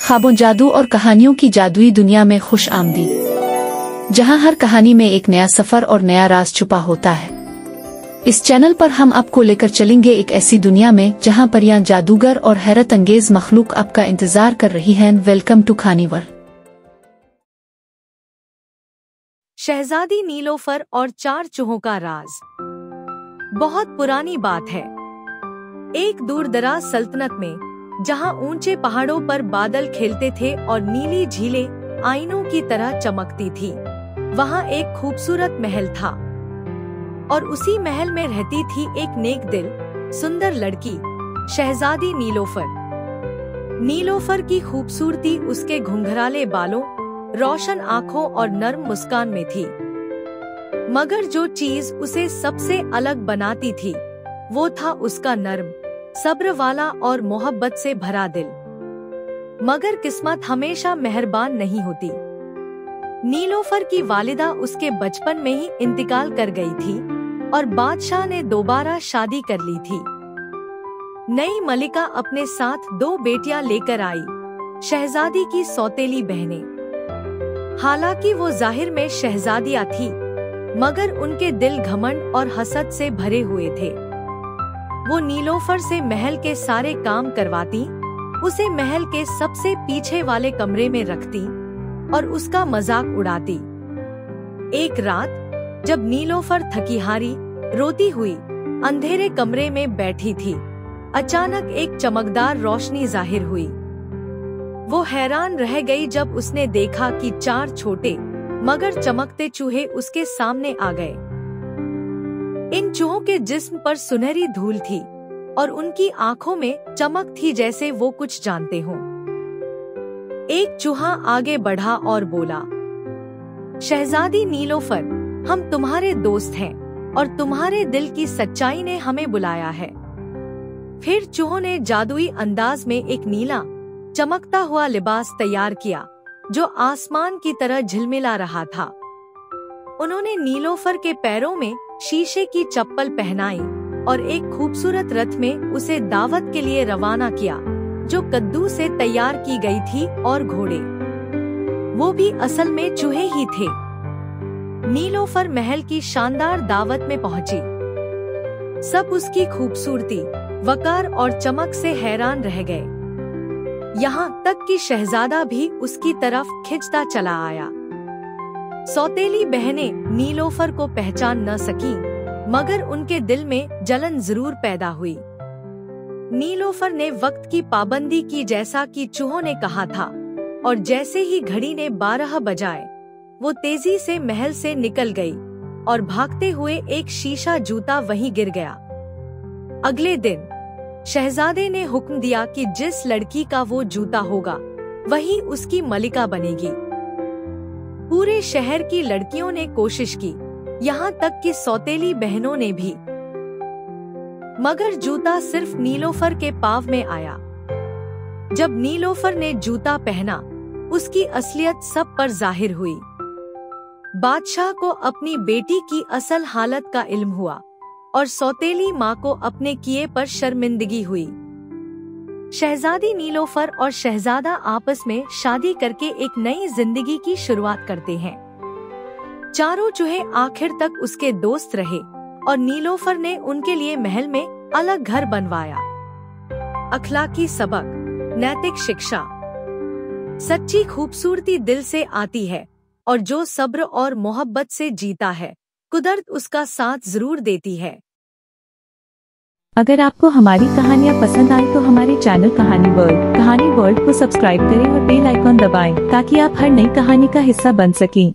ख्वाबों, जादू और कहानियों की जादुई दुनिया में खुश आमदीद, जहां हर कहानी में एक नया सफर और नया राज छुपा होता है। इस चैनल पर हम आपको लेकर चलेंगे एक ऐसी दुनिया में जहां परियां, जादूगर और हैरत अंगेज मखलूक आपका इंतजार कर रही हैं। वेलकम टू कहानीवर। शहजादी नीलोफर और 4 चूहों का राज। बहुत पुरानी बात है। एक दूरदराज सल्तनत में, जहां ऊंचे पहाड़ों पर बादल खेलते थे और नीली झीलें आईनों की तरह चमकती थी, वहां एक खूबसूरत महल था। और उसी महल में रहती थी एक नेक दिल, सुंदर लड़की, शहजादी नीलोफर। नीलोफर की खूबसूरती उसके घुंघराले बालों, रोशन आँखों और नर्म मुस्कान में थी। मगर जो चीज उसे सबसे अलग बनाती थी, वो था उसका नर्म, सब्र वाला और मोहब्बत से भरा दिल। मगर किस्मत हमेशा मेहरबान नहीं होती। नीलोफर की वालिदा उसके बचपन में ही इंतकाल कर गई थी और बादशाह ने दोबारा शादी कर ली थी। नई मलिका अपने साथ 2 बेटियां लेकर आई, शहजादी की सौतेली बहनें। हालांकि वो जाहिर में शहजादियां थी, मगर उनके दिल घमंड और हसद से भरे हुए थे। वो नीलोफर से महल के सारे काम करवाती, उसे महल के सबसे पीछे वाले कमरे में रखती और उसका मजाक उड़ाती। एक रात जब नीलोफर थकी हारी, रोती हुई अंधेरे कमरे में बैठी थी, अचानक एक चमकदार रोशनी जाहिर हुई। वो हैरान रह गई जब उसने देखा कि 4 छोटे मगर चमकते चूहे उसके सामने आ गए। इन चूहों के जिस्म पर सुनहरी धूल थी और उनकी आंखों में चमक थी, जैसे वो कुछ जानते हों। एक चूहा आगे बढ़ा और बोला, शहजादी नीलोफर, हम तुम्हारे दोस्त हैं और तुम्हारे दिल की सच्चाई ने हमें बुलाया है। फिर चूहों ने जादुई अंदाज में एक नीला, चमकता हुआ लिबास तैयार किया जो आसमान की तरह झिलमिला रहा था। उन्होंने नीलोफर के पैरों में शीशे की चप्पल पहनाई और एक खूबसूरत रथ में उसे दावत के लिए रवाना किया, जो कद्दू से तैयार की गई थी, और घोड़े, वो भी असल में चूहे ही थे। नीलोफर महल की शानदार दावत में पहुंची। सब उसकी खूबसूरती, वकार और चमक से हैरान रह गए। यहाँ तक कि शहजादा भी उसकी तरफ खिंचता चला आया। सौतेली बहनें नीलोफर को पहचान न सकी, मगर उनके दिल में जलन जरूर पैदा हुई। नीलोफर ने वक्त की पाबंदी की, जैसा कि चूहों ने कहा था, और जैसे ही घड़ी ने 12 बजाए, वो तेजी से महल से निकल गई और भागते हुए एक शीशा जूता वहीं गिर गया। अगले दिन शहजादे ने हुक्म दिया कि जिस लड़की का वो जूता होगा, वही उसकी मलिका बनेगी। पूरे शहर की लड़कियों ने कोशिश की, यहाँ तक कि सौतेली बहनों ने भी, मगर जूता सिर्फ नीलोफर के पाँव में आया। जब नीलोफर ने जूता पहना, उसकी असलियत सब पर जाहिर हुई। बादशाह को अपनी बेटी की असल हालत का इल्म हुआ और सौतेली माँ को अपने किए पर शर्मिंदगी हुई। शहजादी नीलोफर और शहजादा आपस में शादी करके एक नई जिंदगी की शुरुआत करते हैं। चारों चूहे आखिर तक उसके दोस्त रहे और नीलोफर ने उनके लिए महल में अलग घर बनवाया। अखलाकी सबक, नैतिक शिक्षा। सच्ची खूबसूरती दिल से आती है और जो सब्र और मोहब्बत से जीता है, कुदरत उसका साथ जरूर देती है। अगर आपको हमारी कहानियाँ पसंद आए तो हमारे चैनल कहानी वर्ल्ड को सब्सक्राइब करें और बेल आइकॉन दबाएं, ताकि आप हर नई कहानी का हिस्सा बन सकें।